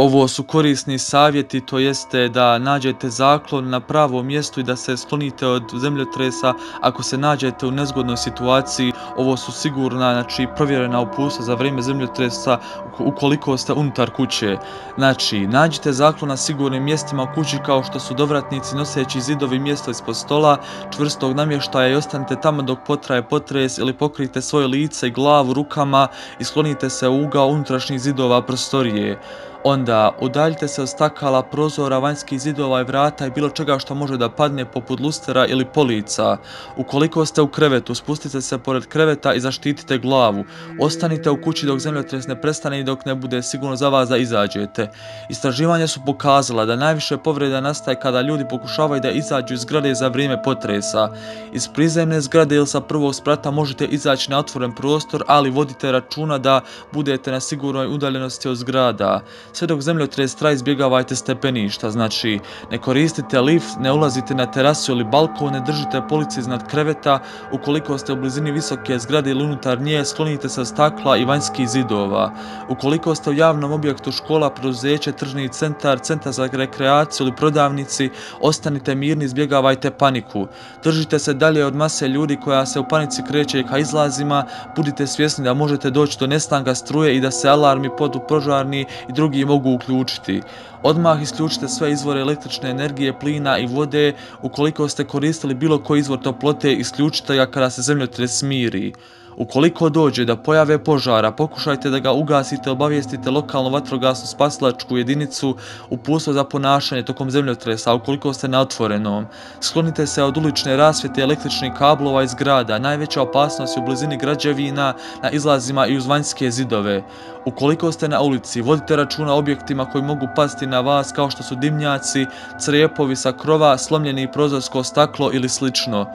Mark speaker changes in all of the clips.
Speaker 1: Ovo su korisni savjeti, to jeste da nađete zaklon na pravom mjestu i da se sklonite od zemljotresa ako se nađete u nezgodnoj situaciji. Ovo su sigurna, znači provjerena uputstva za vrijeme zemljotresa ukoliko ste unutar kuće. Znači, nađite zaklon na sigurnim mjestima u kući kao što su dovratnici, noseći zidovi, mjesto ispod stola, čvrstog namještaja i ostanite tamo dok potraje potres ili pokrijte svoje lice i glavu rukama i sklonite se u ugao unutrašnjih zidova prostorije. Onda udaljite se od stakala, prozora, vanjskih zidova i vrata i bilo čega što može da padne poput lustera ili polica. Ukoliko ste u krevetu, spustite se pored kreveta i zaštitite glavu. Ostanite u kući dok zemljotres ne prestane i dok ne bude sigurno za vas da izađete. Istraživanja su pokazala da najviše povreda nastaje kada ljudi pokušavaju da izađu iz zgrade za vrijeme potresa. Iz prizemne zgrade ili sa prvog sprata možete izaći na otvoren prostor, ali vodite računa da budete na sigurnoj udaljenosti od zgrada. Sve dok zemljotres traje izbjegavajte stepeništa, znači ne koristite lift, ne ulazite na terasu ili balkon, ne držite police iznad kreveta, ukoliko ste u blizini visoke zgrade ili unutar nje, sklonite se od stakla i vanjskih zidova. Ukoliko ste u javnom objektu, škola, preduzeće, tržni centar, centar za rekreaciju ili prodavnici, ostanite mirni, izbjegavajte paniku. Držite se dalje od mase ljudi koja se u panici kreće ka izlazima, budite svjesni da možete doći do nestanka struje i da se alarmi, požarni i drugi mogu uključiti. Odmah isključite sve izvore električne energije, plina i vode. Ukoliko ste koristili bilo koji izvor toplote, isključite ga kada se zemljotres smiri. Ukoliko dođe do pojave požara, pokušajte da ga ugasite, obavijestite lokalnu vatrogasnu spasilačku jedinicu, uputstvo za ponašanje tokom zemljotresa ukoliko ste na otvorenom. Sklonite se od ulične rasvjete, električnih kablova i zgrada. Najveća opasnost je u blizini građevina, na izlazima i uz vanjske zidove. Ukoliko ste na ulici, vodite računa o objektima koji mogu pasti na vas kao što su dimnjaci, crijepovi sa krova, slomljeni prozorsko staklo ili slično.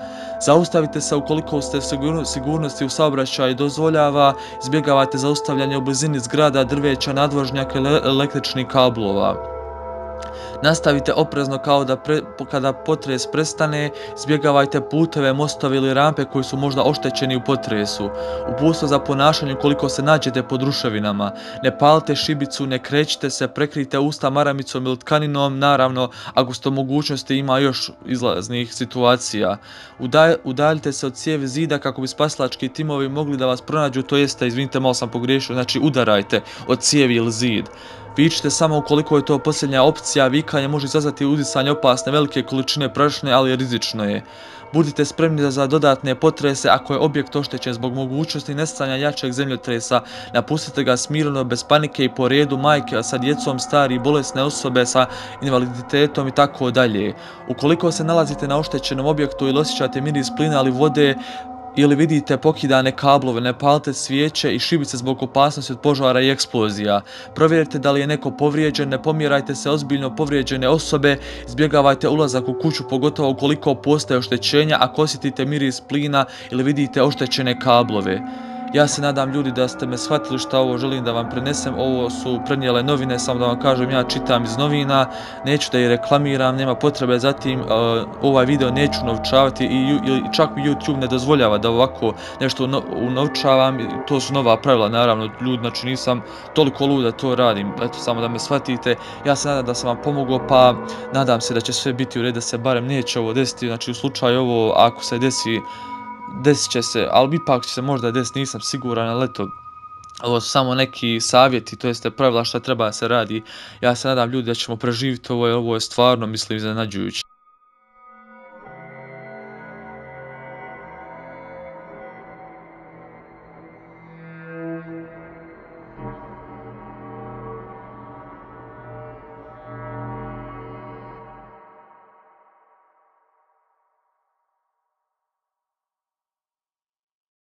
Speaker 1: Zaustavite se ukoliko ste sigurnosti u saobraćaju dozvoljava, izbjegavate zaustavljanje u blizini zgrada, drveća, nadvožnjaka ili električnih kablova. Nastavite oprezno kada potres prestane, izbjegavajte puteve, mostove ili rampe koji su možda oštećeni u potresu. Uputstvo za ponašanje ukoliko se nađete pod ruševinama. Ne palite šibicu, ne krećite se, prekrijte usta maramicom ili tkaninom, naravno ako ste u mogućnosti ima još izlaznih situacija. Udaljite se od cijevi zida kako bi spasilački timovi mogli da vas pronađu, to jeste, izvinite, malo sam pogriješio, znači udarajte od cijevi ili zid. Vičite samo ukoliko je to posljednja opcija, vikanje može izazvati udisanje opasne velike količine prašine, ali rizično je. Budite spremni za dodatne potrese ako je objekt oštećen zbog mogućnosti nestanja jačeg zemljotresa. Napustite ga smireno, bez panike i po redu, majke sa djecom, stari, bolesne osobe sa invaliditetom i tako dalje. Ukoliko se nalazite na oštećenom objektu ili osjećate miris plina ili vode, ili vidite pokidane kablove, ne palite svijeće i šibice zbog opasnosti od požara i eksplozija. Provjerite da li je neko povrijeđen, ne pomjerajte se ozbiljno povrijeđene osobe, izbjegavajte ulazak u kuću pogotovo ukoliko postoje oštećenja ako osjetite miris plina ili vidite oštećene kablove. Ja se nadam ljudi da ste me shvatili šta ovo želim da vam prenesem, ovo su prenijele novine, samo da vam kažem ja čitam iz novina, neću da ih reklamiram, nema potrebe za tim, ovaj video neću unovčavati i čak mi YouTube ne dozvoljava da ovako nešto unovčavam, to su nova pravila naravno, ljudi, znači nisam toliko lud da to radim, eto samo da me shvatite, ja se nadam da sam vam pomogao, pa nadam se da će sve biti u redu, da se barem neće ovo desiti, znači u slučaju ovo ako se desi, desit će se, ali ipak će se možda desiti, nisam siguran, ali eto, ovo su samo neki savjeti, to jeste pravila šta treba da se radi. Ja se nadam ljudi da ćemo preživjeti ovo, jer ovo je stvarno, mislim, iznenađujuće.